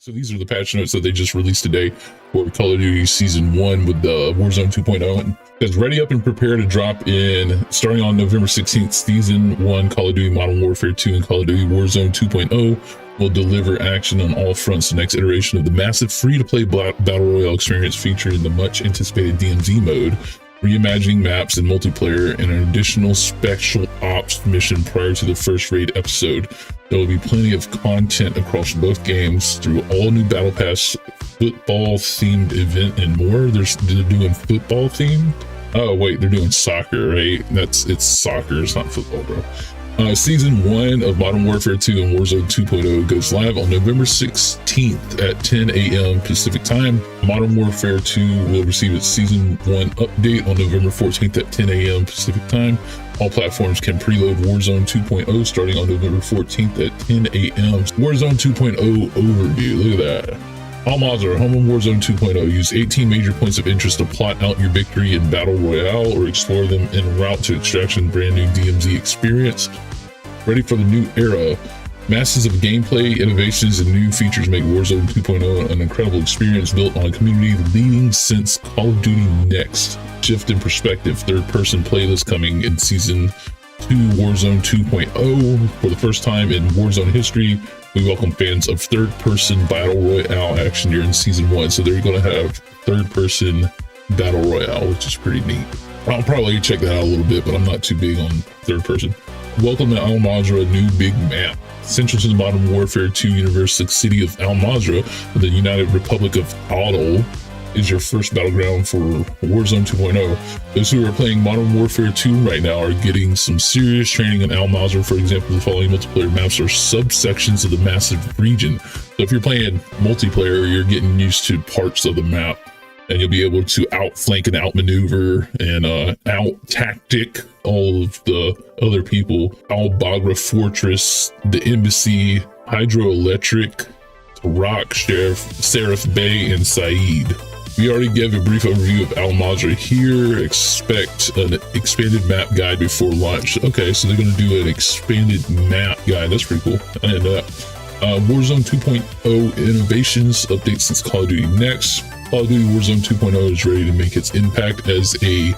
So these are the patch notes that they just released today for Call of Duty Season 1 with the Warzone 2.0. It's ready up and prepare to drop in starting on November 16th. Season 1 Call of Duty Modern Warfare 2 and Call of Duty Warzone 2.0 will deliver action on all fronts. The next iteration of the massive free-to-play Battle Royale experience featuring the much-anticipated DMZ mode, reimagining maps and multiplayer, and an additional special ops mission prior to the first raid episode. There will be plenty of content across both games through all new battle pass, football themed event, and more. They're doing football themed. Oh wait, they're doing soccer, right? It's soccer. It's not football, bro. Season 1 of Modern Warfare 2 and Warzone 2.0 goes live on November 16th at 10 a.m. Pacific Time. Modern Warfare 2 will receive its Season 1 update on November 14th at 10 a.m. Pacific Time. All platforms can preload Warzone 2.0 starting on November 14th at 10 a.m. Warzone 2.0 overview. Look at that. Al Mazrah, home of Warzone 2.0. Use 18 major points of interest to plot out your victory in Battle Royale or explore them en route to extraction brand new DMZ experience. Ready for the new era. Masses of gameplay, innovations, and new features make Warzone 2.0 an incredible experience built on a community leading since Call of Duty Next. Shift in perspective. Third-person playlist coming in Season 2 Warzone 2.0. For the first time in Warzone history, we welcome fans of third-person Battle Royale action during Season 1. So they're going to have third-person Battle Royale, which is pretty neat. I'll probably check that out a little bit, but I'm not too big on third-person. Welcome to Al Mazrah, new big map. Central to the Modern Warfare 2 universe, the city of Al Mazrah, the United Republic of Adel, is your first battleground for Warzone 2.0. Those who are playing Modern Warfare 2 right now are getting some serious training in Al Mazrah. For example, the following multiplayer maps are subsections of the massive region. So if you're playing multiplayer, you're getting used to parts of the map, and you'll be able to outflank and outmaneuver and out-tactic all of the other people. Al Bagra Fortress, the Embassy, Hydroelectric, Rock, Seraph Bay, and Saeed. We already gave a brief overview of Al Mazrah here. Expect an expanded map guide before launch. Okay, so they're going to do an expanded map guide. That's pretty cool. I didn't know that. Warzone 2.0 innovations, updates since Call of Duty Next. Call of Duty Warzone 2.0 is ready to make its impact as a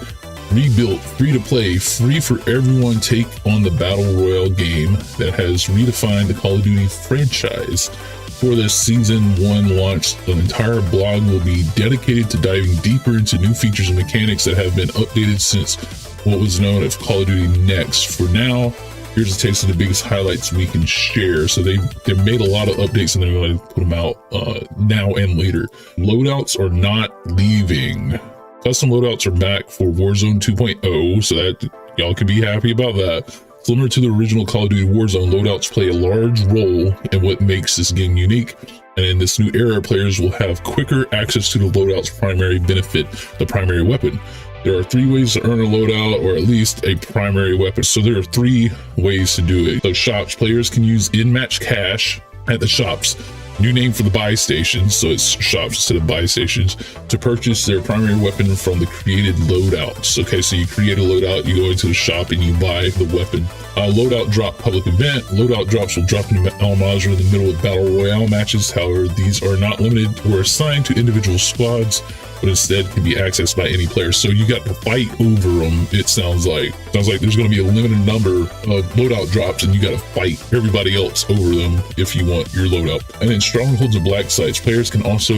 rebuilt, free-to-play, free-for-everyone take on the Battle Royale game that has redefined the Call of Duty franchise. For this Season 1 launch, an entire blog will be dedicated to diving deeper into new features and mechanics that have been updated since what was known as Call of Duty Next. For now, here's a taste of the biggest highlights we can share. So they made a lot of updates and they're going to put them out now and later. Loadouts are not leaving. Custom loadouts are back for Warzone 2.0, so that y'all can be happy about that. Similar to the original Call of Duty Warzone, loadouts play a large role in what makes this game unique. And in this new era, players will have quicker access to the loadout's primary benefit, the primary weapon. There are 3 ways to earn a loadout, or at least a primary weapon. So there are 3 ways to do it. So shops, players can use in-match cash at the shops. New name for the buy stations, so it's shops instead of buy stations, to purchase their primary weapon from the created loadouts. Okay, so you create a loadout, you go into the shop and you buy the weapon. Loadout drop public event. Loadout drops will drop in Al Mazrah in the middle of Battle Royale matches. However, these are not limited or assigned to individual squads, but instead can be accessed by any player. So you got to fight over them. It sounds like there's going to be a limited number of loadout drops, and you got to fight everybody else over them if you want your loadout. And then strongholds and black sites. Players can also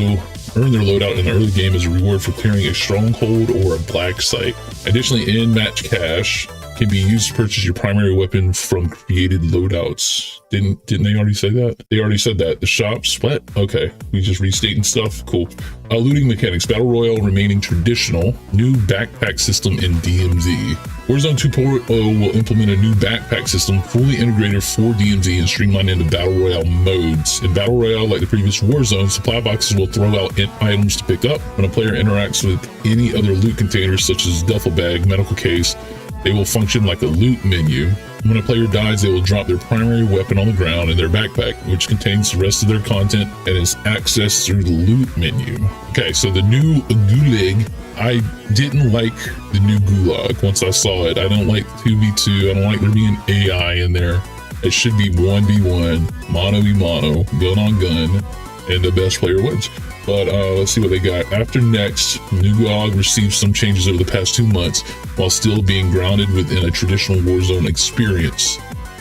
earn their loadout in the early game as a reward for clearing a stronghold or a black site. Additionally, in-match cash can be used to purchase your primary weapon from created loadouts. Didn't they already say that? They already said that. The shops, what? Okay, we just restating stuff. Cool. Looting mechanics. Battle Royale remaining traditional. New backpack system in DMZ. Warzone 2.0 will implement a new backpack system fully integrated for DMZ and streamlined into Battle Royale modes. In Battle Royale, like the previous Warzone, supply boxes will throw out items to pick up. When a player interacts with any other loot containers such as duffel bag, medical case, they will function like a loot menu. When a player dies, they will drop their primary weapon on the ground in their backpack, which contains the rest of their content and is accessed through the loot menu. Okay, so the new Gulag, I didn't like the new Gulag once I saw it. I don't like 2v2. I don't like there being AI in there. It should be 1v1, mano a mano, gun on gun. and the best player wins. But let's see what they got. After next, New Gulag received some changes over the past 2 months while still being grounded within a traditional Warzone experience.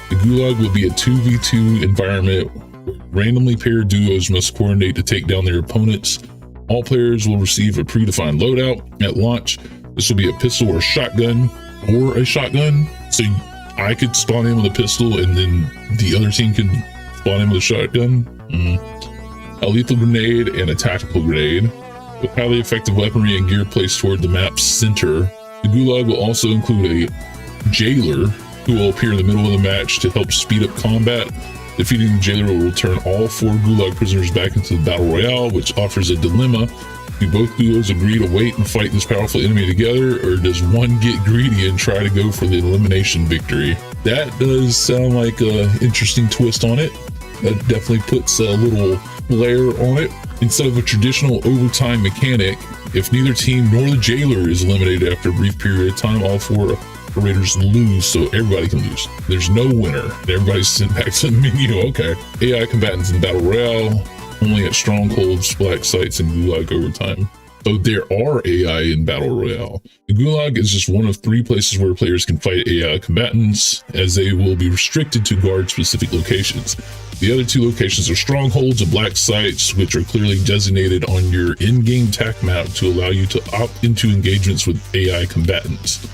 The Gulag will be a 2v2 environment where randomly paired duos must coordinate to take down their opponents. All players will receive a predefined loadout at launch. This will be a pistol or a shotgun, So I could spawn in with a pistol and then the other team can spawn in with a shotgun. A lethal grenade and a tactical grenade with highly effective weaponry and gear placed toward the map's center. The Gulag will also include a jailer who will appear in the middle of the match to help speed up combat. Defeating the jailer will return all 4 Gulag prisoners back into the battle royale, which offers a dilemma. Do both duos agree to wait and fight this powerful enemy together, or does one get greedy and try to go for the elimination victory? That does sound like an interesting twist on it. That definitely puts a little layer on it. Instead of a traditional overtime mechanic, if neither team nor the jailer is eliminated after a brief period of time, all 4 operators lose, so everybody can lose. There's no winner. Everybody's sent back to the menu. Okay. AI combatants in Battle Royale, only at strongholds, black sites, and Gulag overtime. So there are AI in Battle Royale. The Gulag is just one of 3 places where players can fight AI combatants, as they will be restricted to guard specific locations. The other 2 locations are strongholds and black sites, which are clearly designated on your in-game TAC map to allow you to opt into engagements with AI combatants.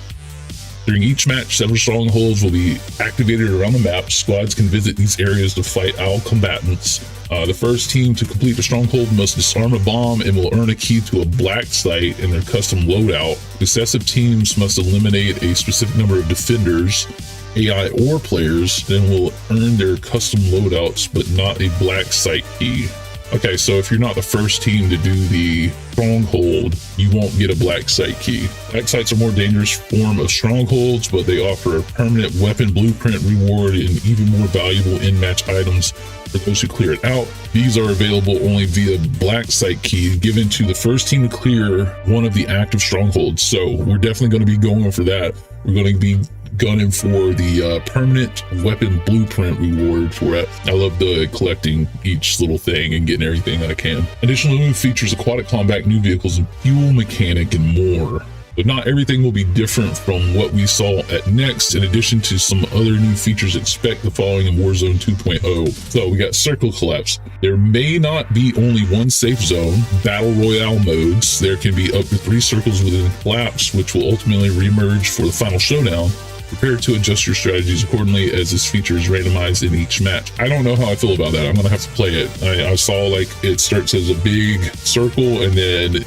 During each match, several strongholds will be activated around the map. Squads can visit these areas to fight all combatants. The first team to complete the stronghold must disarm a bomb and will earn a key to a black site in their custom loadout. Successive teams must eliminate a specific number of defenders, AI or players, then will earn their custom loadouts, but not a black site key. Okay, so if you're not the first team to do the stronghold, you won't get a black site key. Black sites are a more dangerous form of strongholds, but they offer a permanent weapon blueprint reward and even more valuable in-match items for those who clear it out. These are available only via black site key given to the first team to clear one of the active strongholds. So we're definitely going to be going for that. We're going to be gunning for the permanent weapon blueprint reward for it. I love the collecting each little thing and getting everything that I can. Additional new features, aquatic combat, new vehicles, and fuel mechanic, and more. But not everything will be different from what we saw at Next. In addition to some other new features, expect the following in Warzone 2.0. So we got circle collapse. There may not be only one safe zone. Battle Royale modes. There can be up to 3 circles within collapse, which will ultimately reemerge for the final showdown. Prepare to adjust your strategies accordingly as this feature is randomized in each match. I don't know how I feel about that. I'm gonna have to play it. I saw like it starts as a big circle and then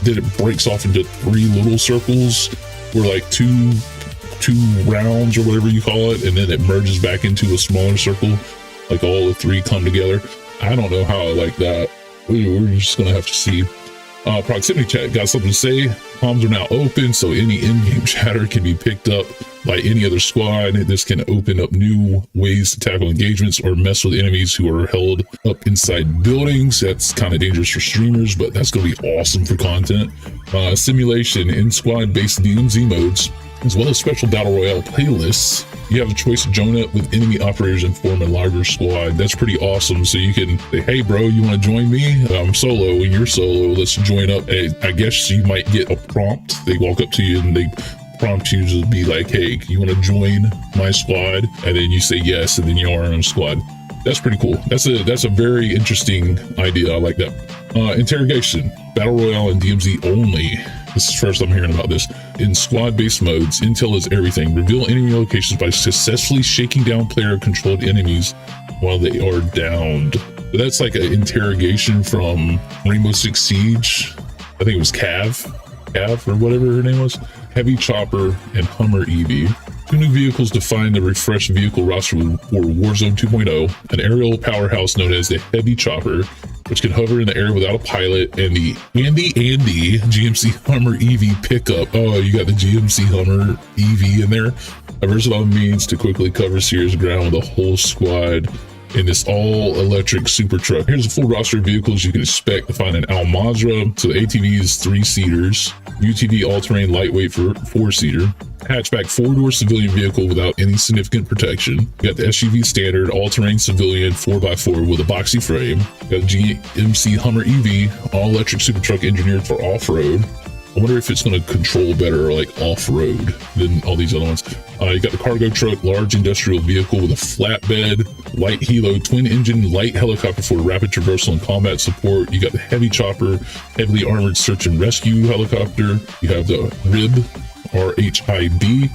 it breaks off into 3 little circles, or like two rounds or whatever you call it, and then it merges back into a smaller circle, like all the 3 come together. I don't know how I like that. We're just gonna have to see. Proximity chat got something to say. Comms are now open, so any in-game chatter can be picked up by any other squad. This can open up new ways to tackle engagements or mess with enemies who are held up inside buildings. That's kind of dangerous for streamers, but that's going to be awesome for content. Simulation in squad based DMZ modes, as well as special battle royale playlists. You have a choice to join up with enemy operators and form a larger squad. That's pretty awesome. So you can say, hey bro, you want to join me? I'm solo and you're solo. Let's join up. I guess you might get a prompt. They walk up to you and they prompt you to be like, hey, you want to join my squad? And then you say yes, and then you are on a squad. That's pretty cool. That's a very interesting idea. I like that. Interrogation, battle royale and DMZ only. This is first I'm hearing about this. In squad-based modes, intel is everything. Reveal enemy locations by successfully shaking down player-controlled enemies while they are downed. So that's like an interrogation from Rainbow Six Siege. I think it was Cav or whatever her name was. Heavy Chopper and Hummer EV. 2 new vehicles define the refreshed vehicle roster for Warzone 2.0. An aerial powerhouse known as the Heavy Chopper, which can hover in the air without a pilot, and the Andy GMC Hummer EV pickup. Oh, you got the GMC Hummer EV in there. A versatile means to quickly cover serious ground with a whole squad in this all-electric super truck. Here's a full roster of vehicles you can expect to find in Al Mazrah. So the ATV is 3-seaters, UTV all-terrain lightweight for 4-seater, hatchback 4-door civilian vehicle without any significant protection. You got the SUV standard all-terrain civilian 4x4 with a boxy frame. You got the GMC Hummer EV all-electric super truck engineered for off-road. I wonder if it's going to control better like off-road than all these other ones. You got the cargo truck, large industrial vehicle with a flatbed, light helo, twin engine, light helicopter for rapid traversal and combat support. You got the heavy chopper, heavily armored search and rescue helicopter. You have the RIB, RHIB,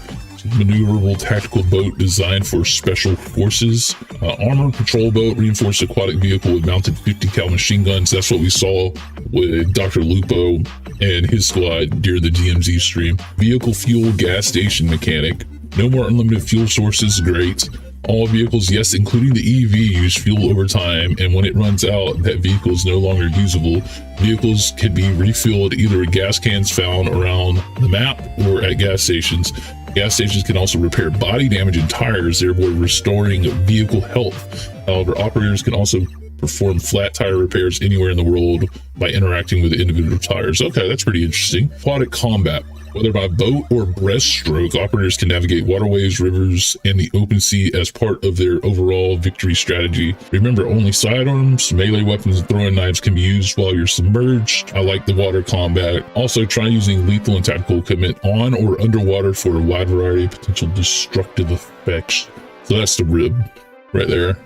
maneuverable tactical boat designed for special forces. Armored patrol boat, reinforced aquatic vehicle with mounted 50 cal machine guns. That's what we saw with Dr. Lupo and his squad during the DMZ stream. Vehicle fuel gas station mechanic. No more unlimited fuel sources. Great. All vehicles, yes, including the EV, use fuel over time, and when it runs out, that vehicle is no longer usable. Vehicles can be refilled either at gas cans found around the map or at gas stations. Gas stations can also repair body damage and tires, thereby restoring vehicle health. However, operators can also perform flat tire repairs anywhere in the world by interacting with the individual tires. Okay, that's pretty interesting. Aquatic combat. Whether by boat or breaststroke, operators can navigate waterways, rivers, and the open sea as part of their overall victory strategy. Remember, only sidearms, melee weapons, and throwing knives can be used while you're submerged. I like the water combat. Also, try using lethal and tactical equipment on or underwater for a wide variety of potential destructive effects. So that's the RIB right there,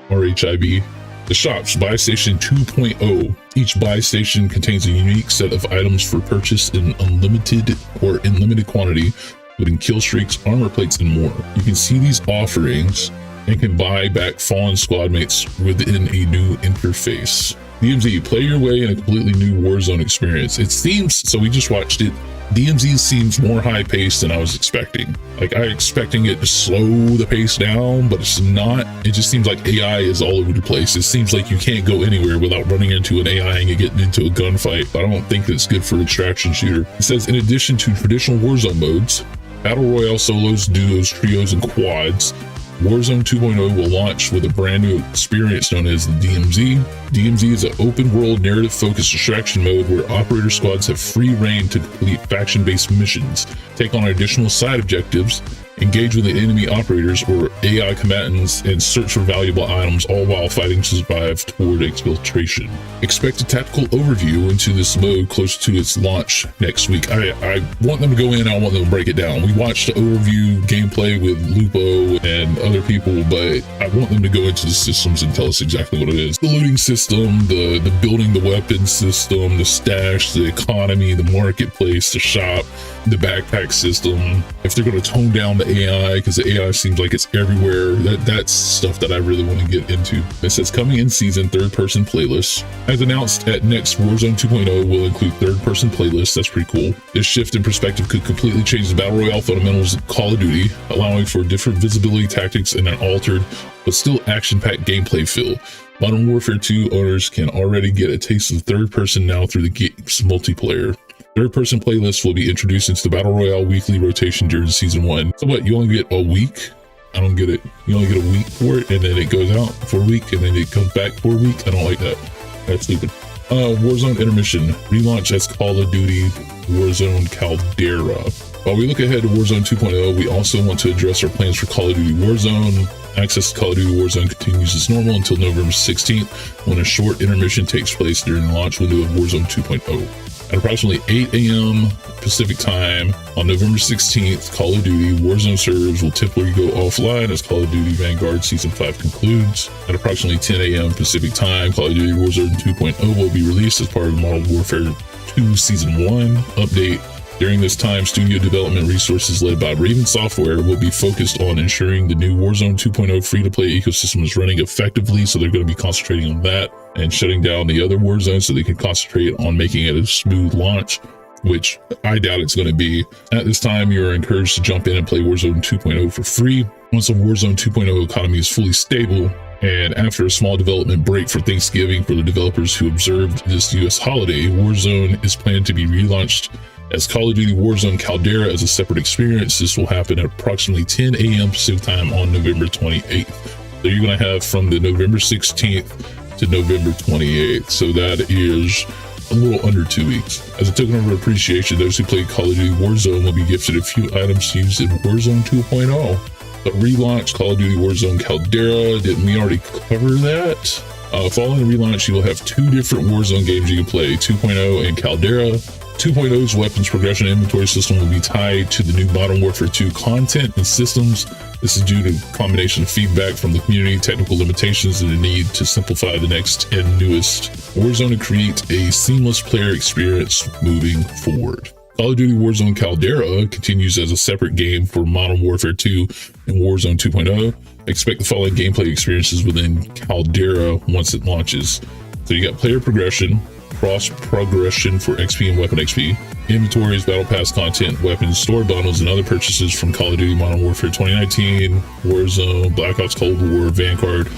RHIB. The shops, Buy Station 2.0. Each buy station contains a unique set of items for purchase in unlimited or in limited quantity, including kill streaks, armor plates, and more. You can see these offerings and can buy back fallen squad mates within a new interface. DMZ, play your way in a completely new Warzone experience. It seems, so we just watched it, DMZ seems more high-paced than I was expecting. Like, I expecting it to slow the pace down, but it's not. It just seems like AI is all over the place. It seems like you can't go anywhere without running into an AI and getting into a gunfight. I don't think it's good for an extraction shooter. It says, in addition to traditional Warzone modes, Battle Royale solos, duos, trios, and quads, Warzone 2.0 will launch with a brand new experience known as the DMZ. DMZ is an open world narrative focused distraction mode where operator squads have free reign to complete faction-based missions, take on additional side objectives, engage with the enemy operators or AI combatants, and search for valuable items, all while fighting to survive toward exfiltration. Expect a tactical overview into this mode close to its launch next week. I want them to go in, I want them to break it down. We watched the overview gameplay with Lupo and other people, but I want them to go into the systems and tell us exactly what it is. The looting system, the building the weapon system, the stash, the economy, the marketplace, the shop, the backpack system. If they're going to tone down the AI, because the AI seems like it's everywhere, that's stuff that I really want to get into. It says coming in season third-person playlists. As announced at next, Warzone 2.0 will include third-person playlists. That's pretty cool. This shift in perspective could completely change the Battle Royale fundamentals of Call of Duty, allowing for different visibility tactics and an altered but still action-packed gameplay feel. Modern Warfare 2 owners can already get a taste of third person now through the game's multiplayer. Third-person playlists will be introduced into the Battle Royale weekly rotation during Season 1. So what, you only get a week? I don't get it. You only get a week for it, and then it goes out for a week, and then it comes back for a week? I don't like that. That's stupid. Warzone Intermission. Relaunch as Call of Duty Warzone Caldera. While we look ahead to Warzone 2.0, we also want to address our plans for Call of Duty Warzone. Access to Call of Duty Warzone continues as normal until November 16th, when a short intermission takes place during the launch window of Warzone 2.0. At approximately 8 a.m. Pacific time on November 16th, Call of Duty Warzone servers will typically go offline as Call of Duty Vanguard Season 5 concludes. At approximately 10 a.m. Pacific time, Call of Duty Warzone 2.0 will be released as part of the Modern Warfare 2 Season 1 update. During this time, studio development resources led by Raven Software will be focused on ensuring the new Warzone 2.0 free-to-play ecosystem is running effectively, so they're going to be concentrating on that and shutting down the other Warzones so they can concentrate on making it a smooth launch, which I doubt it's going to be. At this time, you're encouraged to jump in and play Warzone 2.0 for free. Once the Warzone 2.0 economy is fully stable, and after a small development break for Thanksgiving for the developers who observed this US holiday, Warzone is planned to be relaunched as Call of Duty Warzone Caldera as a separate experience. This will happen at approximately 10 a.m. Pacific time on November 28th. that you're going to have from the November 16th to November 28th. So that is a little under 2 weeks. As a token of appreciation, those who played Call of Duty Warzone will be gifted a few items used in Warzone 2.0. The relaunch Call of Duty Warzone Caldera, didn't we already cover that? Following the relaunch, you will have 2 different Warzone games you can play, 2.0 and Caldera. 2.0's weapons progression inventory system will be tied to the new Modern Warfare 2 content and systems. This is due to a combination of feedback from the community, technical limitations, and the need to simplify the next and newest Warzone to create a seamless player experience moving forward. Call of Duty Warzone Caldera continues as a separate game for Modern Warfare 2 and Warzone 2.0. Expect the following gameplay experiences within Caldera once it launches. So you got player progression, cross progression for XP and weapon XP, inventories, battle pass content, weapons, store bundles, and other purchases from Call of Duty Modern Warfare 2019, Warzone, Black Ops Cold War, Vanguard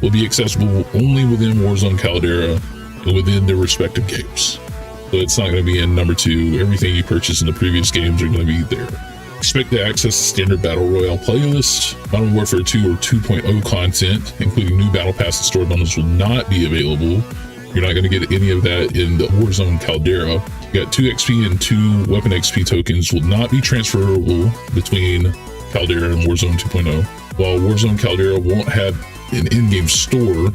will be accessible only within Warzone Caldera and within their respective games. So it's not going to be in number 2. Everything you purchased in the previous games are going to be there. Expect to access the standard Battle Royale playlist. Modern Warfare 2 or 2.0 content, including new battle pass and store bundles, will not be available. You're not going to get any of that in the Warzone Caldera. You got 2 XP and 2 weapon XP tokens will not be transferable between Caldera and Warzone 2.0. While Warzone Caldera won't have an in-game store,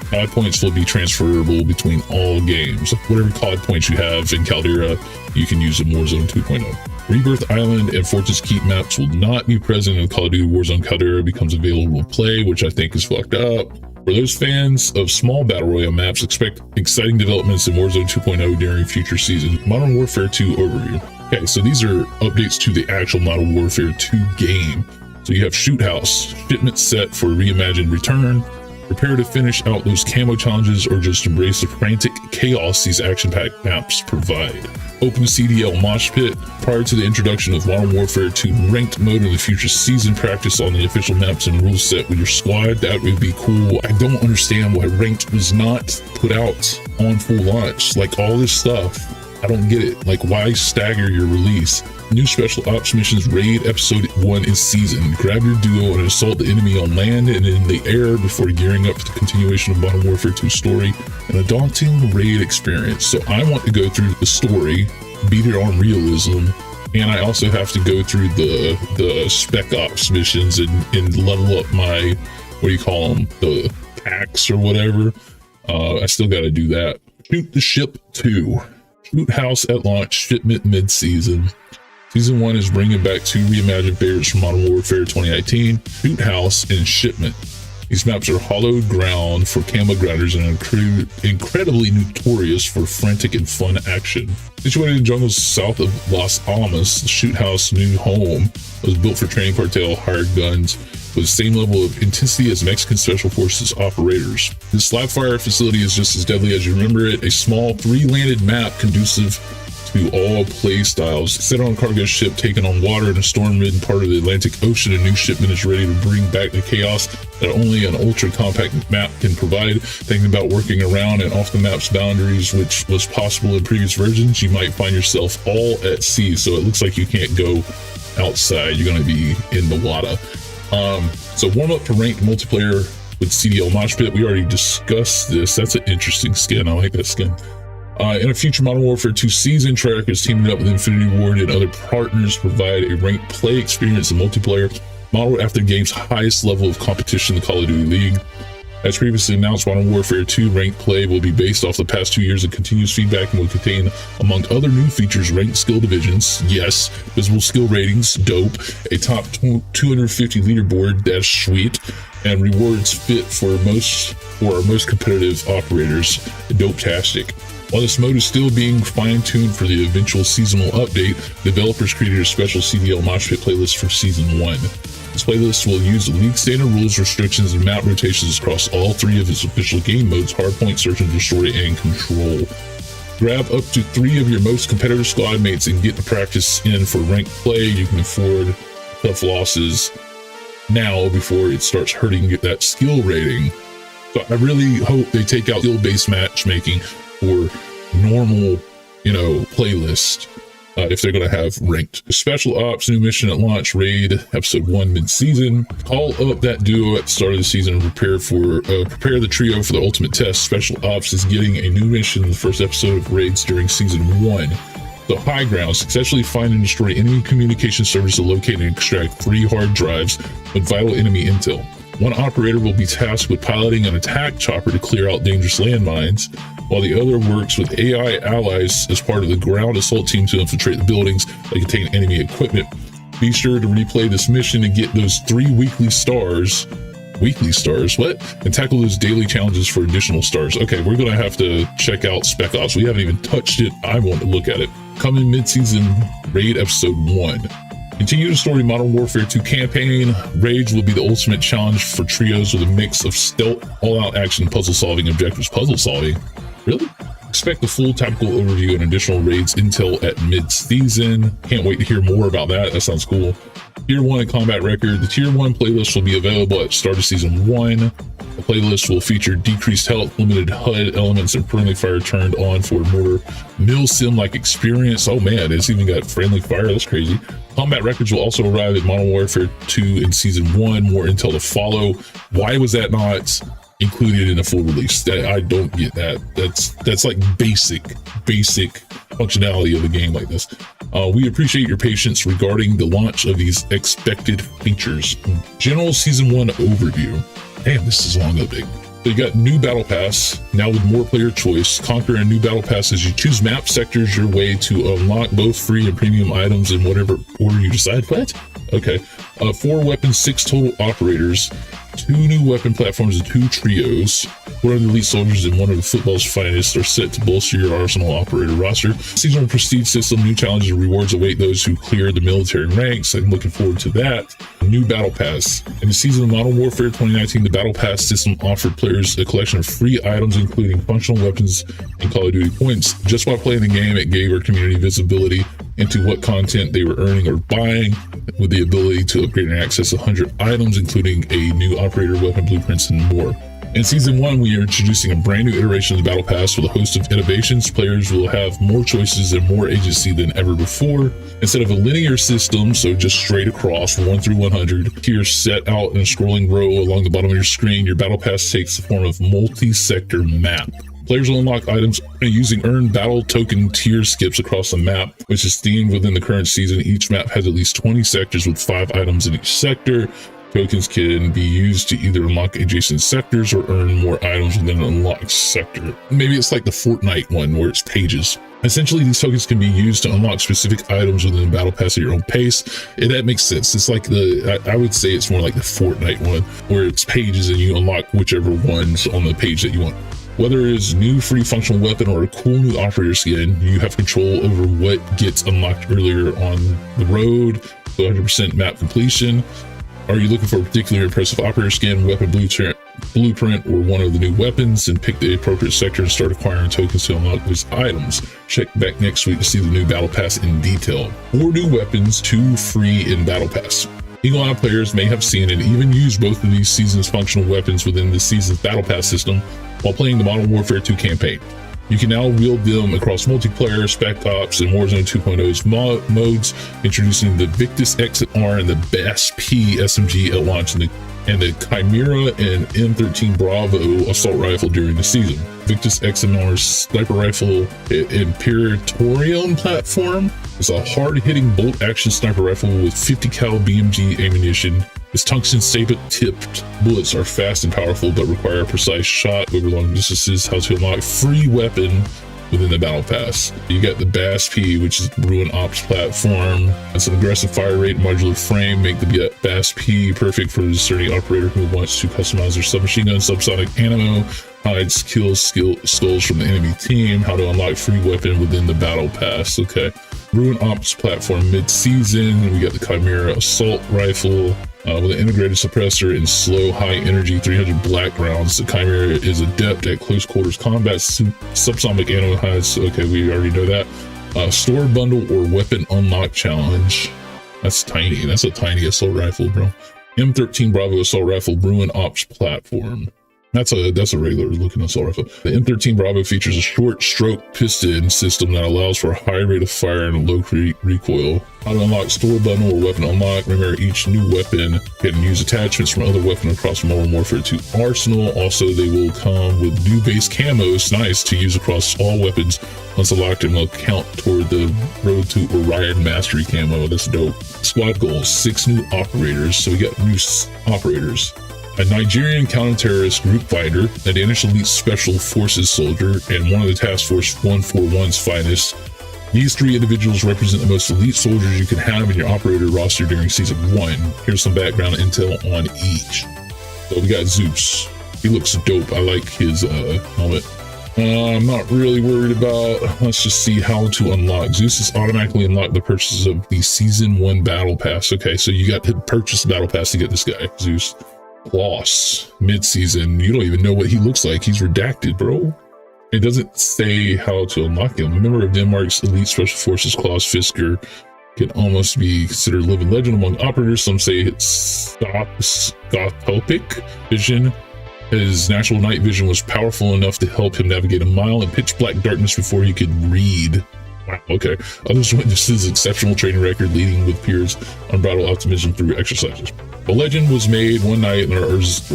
COD points will be transferable between all games. Whatever COD points you have in Caldera, you can use in Warzone 2.0. Rebirth Island and Fortress Keep maps will not be present in Call of Duty Warzone Caldera becomes available to play, which I think is fucked up. For those fans of small Battle Royale maps, expect exciting developments in Warzone 2.0 during future seasons. Modern Warfare 2 overview. Okay, so these are updates to the actual Modern Warfare 2 game. So you have Shoot House, shipment set for reimagined return. Prepare to finish out those camo challenges or just embrace the frantic chaos these action-packed maps provide. Open CDL Mosh Pit. Prior to the introduction of Modern Warfare 2 ranked mode in the future season, practice on the official maps and rules set with your squad. That would be cool. I don't understand why ranked was not put out on full launch. Like all this stuff, I don't get it. Like why stagger your release? New special ops missions raid episode 1 is season. Grab your duo and assault the enemy on land and in the air before gearing up for the continuation of Modern Warfare 2 story and a daunting raid experience. So I want to go through the story, beat it on realism, and I also have to go through the spec ops missions and level up my, what do you call them, the packs or whatever. I still got to do that. Shoot the Ship 2. Shoot House at launch, shipment mid-season. Season 1 is bringing back 2 reimagined favorites from Modern Warfare 2019, Shoot House and Shipment. These maps are hollowed ground for camo grinders and incredibly notorious for frantic and fun action. Situated in jungles south of Las Almas, the Shoot House new home was built for training cartel hired guns with the same level of intensity as Mexican Special Forces operators. This live fire facility is just as deadly as you remember it, a small 3-landed map conducive to all play styles. Set on a cargo ship taken on water in a storm-ridden part of the Atlantic Ocean, a new shipment is ready to bring back the chaos that only an ultra-compact map can provide. Thinking about working around and off the map's boundaries, which was possible in previous versions, you might find yourself all at sea, so it looks like you can't go outside. You're going to be in the water. So warm up to ranked multiplayer with CDL Mosh Pit. We already discussed this. That's an interesting skin. I like that skin. In a future Modern Warfare 2 season, Treyarch is teaming up with Infinity Ward and other partners to provide a ranked play experience in multiplayer modeled after the game's highest level of competition, the Call of Duty League. As previously announced, Modern Warfare 2 ranked play will be based off the past 2 years of continuous feedback and will contain, among other new features, ranked skill divisions, yes, visible skill ratings, dope, a top 250 leaderboard, that's sweet, and rewards fit for our most competitive operators, dope-tastic. While this mode is still being fine-tuned for the eventual seasonal update, developers created a special CDL Mosh Pit playlist for Season 1. This playlist will use the League standard rules, restrictions, and map rotations across all 3 of its official game modes, Hardpoint, Search and Destroy, and Control. Grab up to 3 of your most competitive squad mates and get the practice in for ranked play. You can afford tough losses now before it starts hurting that skill rating. So I really hope they take out skill-based matchmaking or normal, playlist if they're going to have ranked. Special Ops new mission at launch, raid episode 1 mid-season. Call up that duo at the start of the season and prepare the trio for the ultimate test. Special Ops is getting a new mission in the first episode of raids during season 1. The High Ground, successfully find and destroy enemy communication servers to locate and extract 3 hard drives with vital enemy intel. One operator will be tasked with piloting an attack chopper to clear out dangerous landmines, while the other works with AI allies as part of the ground assault team to infiltrate the buildings that contain enemy equipment. Be sure to replay this mission and get those 3 weekly stars. Weekly stars? What? And tackle those daily challenges for additional stars. Okay, we're going to have to check out Spec Ops. We haven't even touched it. I want to look at it. Coming mid-season, Raid Episode 1. Continue the story Modern Warfare 2 campaign. Raids will be the ultimate challenge for trios with a mix of stealth, all-out action, puzzle-solving objectives. Puzzle-solving? Really? Expect the full tactical overview and additional raids intel at mid-season. Can't wait to hear more about that. That sounds cool. Tier 1 and combat record. The Tier 1 playlist will be available at start of season 1. The playlist will feature decreased health, limited HUD elements, and friendly fire turned on for a more mil-sim-like experience. Oh man, it's even got friendly fire. That's crazy. Combat records will also arrive at Modern Warfare 2 in season 1. More intel to follow. Why was that not included in a full release? I don't get that. That's like basic functionality of a game like this. We appreciate your patience regarding the launch of these expected features. General season 1 overview. Damn, this is a long update. So you got new battle pass now with more player choice. Conquer a new battle pass as you choose map sectors your way to unlock both free and premium items in whatever order you decide. What? Okay. 4 weapons, 6 total operators, 2 new weapon platforms, and 2 trios. 400 elite soldiers and one of the football's finest are set to bolster your arsenal operator roster. Seasonal prestige system, new challenges and rewards await those who clear the military ranks. I'm looking forward to that. New battle pass. In the season of Modern Warfare 2019, the battle pass system offered players a collection of free items, including functional weapons and Call of Duty points. Just while playing the game, it gave our community visibility into what content they were earning or buying, with the ability to upgrade and access 100 items, including a new operator, weapon blueprints, and more. In season 1, we are introducing a brand new iteration of the battle pass with a host of innovations. Players will have more choices and more agency than ever before. Instead of a linear system, so just straight across 1 through 100, tiers set out in a scrolling row along the bottom of your screen, your battle pass takes the form of multi-sector map. Players will unlock items using earned battle token tier skips across the map, which is themed within the current season. Each map has at least 20 sectors with 5 items in each sector. Tokens can be used to either unlock adjacent sectors or earn more items within an unlocked sector. Maybe it's like the Fortnite one where it's pages. Essentially, these tokens can be used to unlock specific items within the battle pass at your own pace. And that makes sense. It's like I would say it's more like the Fortnite one where it's pages and you unlock whichever ones on the page that you want. Whether it's new free functional weapon or a cool new operator skin, you have control over what gets unlocked earlier on the road, 100% map completion. Are you looking for a particularly impressive operator skin, weapon blueprint, or one of the new weapons? And pick the appropriate sector and start acquiring tokens to unlock those items. Check back next week to see the new battle pass in detail. 4 new weapons, 2 free in battle pass. Eagle Eye players may have seen and even used both of these seasons' functional weapons within the season's battle pass system while playing the Modern Warfare 2 campaign. You can now wield them across multiplayer, Spec Ops, and Warzone 2.0's modes, introducing the Victus XR and the BAS-P SMG at launch and the Chimera and M13 Bravo assault rifle during the season. Victus XMR's sniper rifle Imperatorium platform is a hard-hitting bolt-action sniper rifle with 50 cal BMG ammunition. Its tungsten saber-tipped bullets are fast and powerful, but require a precise shot over long distances. How to unlock free weapon within the battle pass. You got the BAS-P, which is the Ruin Ops platform. It's an aggressive fire rate and modular frame make the BAS-P perfect for the discerning operator who wants to customize their submachine gun, subsonic ammo, hides kills skulls from the enemy team. How to unlock free weapon within the battle pass. Okay. Ruin Ops platform mid-season. We got the Chimera assault rifle with an integrated suppressor and slow high energy 300 black rounds. The Chimera is adept at close quarters combat, subsonic ammo hides. Okay, we already know that. Store bundle or weapon unlock challenge. That's tiny. That's a tiny assault rifle, bro. M13 Bravo assault rifle, Ruin Ops platform. That's a regular looking assault rifle. The M13 Bravo features a short stroke piston system that allows for a high rate of fire and a low recoil. How to unlock store bundle or weapon unlock. Remember, each new weapon can use attachments from other weapons across Modern Warfare 2 arsenal. Also, they will come with new base camos, nice, to use across all weapons. Once unlocked, and will count toward the Road to Orion Mastery camo. That's dope. Squad goals: 6 new operators. So we got new operators. A Nigerian counter-terrorist group fighter, a Danish elite special forces soldier, and one of the Task Force 141's finest. These 3 individuals represent the most elite soldiers you can have in your operator roster during Season 1. Here's some background intel on each. So we got Zeus. He looks dope. I like his helmet. I'm not really worried about. Let's just see how to unlock. Zeus is automatically unlocked the purchases of the Season 1 Battle Pass. Okay, so you got to purchase the Battle Pass to get this guy, Zeus. Klaus, mid-season. You don't even know what he looks like. He's redacted, bro. It doesn't say how to unlock him. A member of Denmark's elite special forces, Klaus Fisker, can almost be considered a living legend among operators. Some say it's scotopic vision. His natural night vision was powerful enough to help him navigate a mile in pitch black darkness before he could read. Wow, okay. Others witnessed his exceptional training record, leading with peers unbridled optimism through exercises. A legend was made one night in Urzikstan,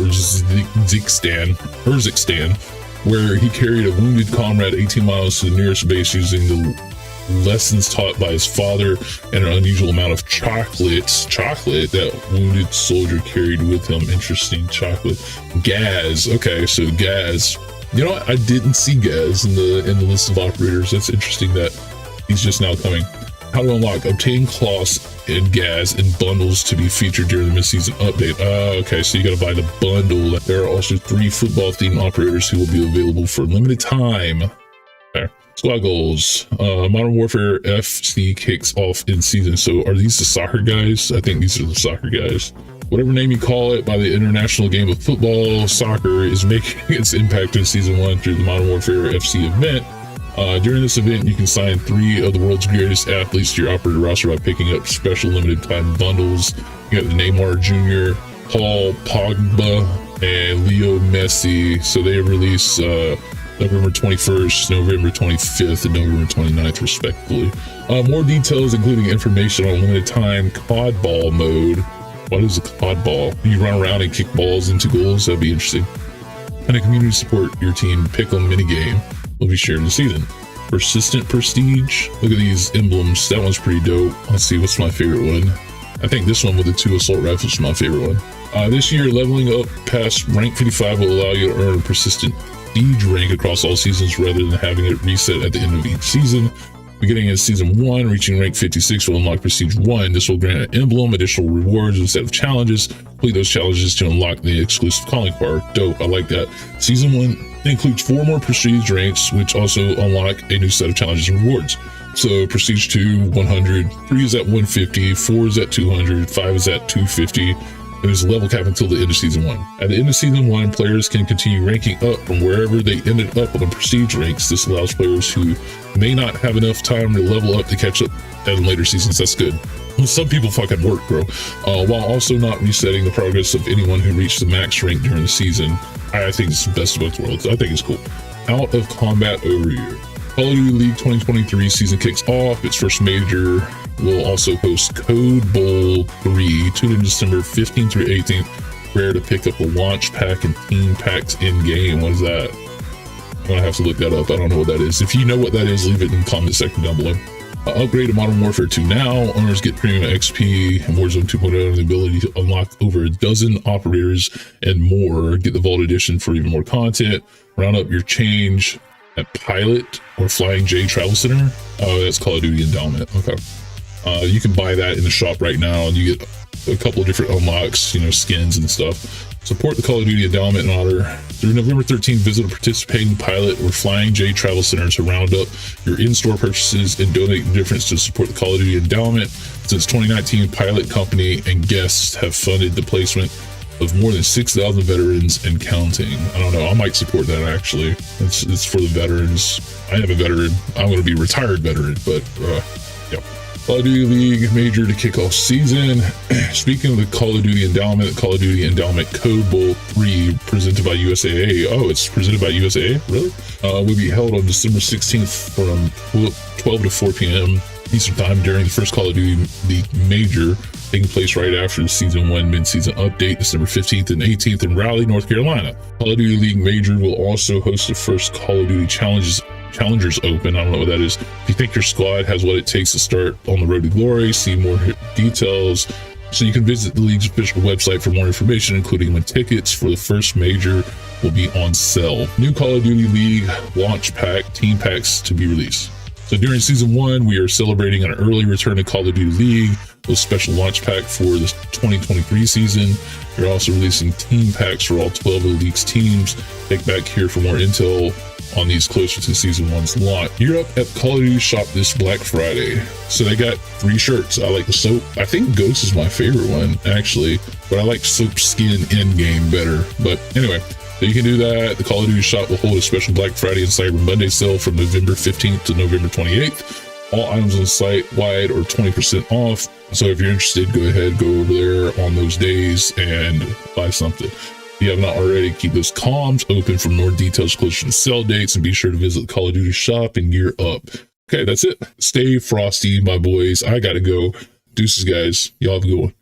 where he carried a wounded comrade 18 miles to the nearest base using the lessons taught by his father and an unusual amount of chocolate that wounded soldier carried with him. Interesting. Chocolate. Gaz. Okay, so Gaz. You know what? I didn't see Gaz in the list of operators. That's interesting that he's just now coming. How to unlock. Obtain Klaus and Gaz in bundles to be featured during the mid-season update. Okay, so you gotta buy the bundle. There are also 3 football-themed operators who will be available for a limited time. Okay. Squad goals. Modern Warfare FC kicks off in season. So are these the soccer guys? I think these are the soccer guys. Whatever name you call it, by the international game of football, soccer is making its impact in season 1 through the Modern Warfare FC event. During this event, you can sign 3 of the world's greatest athletes to your operator roster by picking up special limited time bundles. You got the Neymar Jr., Paul Pogba, and Leo Messi. So they release November 21st, November 25th, and November 29th, respectively. More details, including information on limited time COD ball mode. What is a COD ball? You run around and kick balls into goals? That'd be interesting. And a community support your team pickle minigame will be shared in the season. Persistent Prestige. Look at these emblems. That one's pretty dope. Let's see, what's my favorite one? I think this one with the 2 assault rifles is my favorite one. This year, leveling up past rank 55 will allow you to earn a persistent prestige rank across all seasons rather than having it reset at the end of each season. Beginning in season 1, reaching rank 56 will unlock Prestige 1. This will grant an emblem, additional rewards, and a set of challenges. Complete those challenges to unlock the exclusive calling card. Dope, I like that. Season 1 includes 4 more Prestige ranks, which also unlock a new set of challenges and rewards. So Prestige 2, 100, 3 is at 150, 4 is at 200, 5 is at 250. And there's a level cap until the end of season 1. At the end of season 1, players can continue ranking up from wherever they ended up on the prestige ranks. This allows players who may not have enough time to level up to catch up in later seasons. That's good. Some people fucking work, bro. While also not resetting the progress of anyone who reached the max rank during the season. I think it's the best of both worlds. I think it's cool. Out of combat overview. Call of Duty League 2023 season kicks off. Its first major will also host Code Bowl 3, tuned in December 15th through 18th. Rare to pick up a launch pack and team packs in-game. What is that? I'm gonna have to look that up. I don't know what that is. If you know what that is, leave it in the comment section down below. Upgrade to Modern Warfare 2 now. Owners get premium XP and Warzone 2.0 and the ability to unlock over a dozen operators and more. Get the Vault Edition for even more content. Round up your change at Pilot or Flying J Travel Center. Oh, that's Call of Duty Endowment. Okay. You can buy that in the shop right now, and you get a couple of different unlocks, you know, skins and stuff. Support the Call of Duty Endowment in honor. Through November 13th, visit a participating Pilot or Flying J Travel Center to round up your in-store purchases and donate the difference to support the Call of Duty Endowment. Since 2019, Pilot Company and guests have funded the placement of more than 6,000 veterans and counting. I don't know. I might support that, actually. It's for the veterans. I am a veteran. I'm going to be a retired veteran, but yeah. Call of Duty League Major to kick off season. Speaking of the Call of Duty Endowment, Call of Duty Endowment Code Bowl 3 presented by USAA. Oh, it's presented by USAA? Really? Will be held on December 16th from 12 to 4 p.m. Eastern Time during the first Call of Duty League Major, taking place right after the Season 1 mid-season update, December 15th and 18th in Raleigh, North Carolina. Call of Duty League Major will also host the first Call of Duty Challengers Open. I don't know what that is. If you think your squad has what it takes to start on the road to glory, see more details. So you can visit the league's official website for more information, including when tickets for the first major will be on sale. New Call of Duty League launch pack, team packs to be released. So during season 1, we are celebrating an early return to Call of Duty League with special launch pack for the 2023 season. We're also releasing team packs for all 12 of the league's teams. Check back here for more intel on these closer to season 1's launch. Gear up at Call of Duty shop this Black Friday. So they got 3 shirts. I like the soap. I think Ghost is my favorite one, actually, but I like Soap Skin Endgame better. But anyway, so you can do that. The Call of Duty shop will hold a special Black Friday and Cyber Monday sale from November 15th to November 28th. All items on the site wide or 20% off. So if you're interested, go ahead, go over there on those days and buy something. If you have not already, keep those comms open for more details closer to sale dates, and be sure to visit the Call of Duty shop and gear up. Okay, that's it. Stay frosty, my boys. I gotta go. Deuces, guys. Y'all have a good one.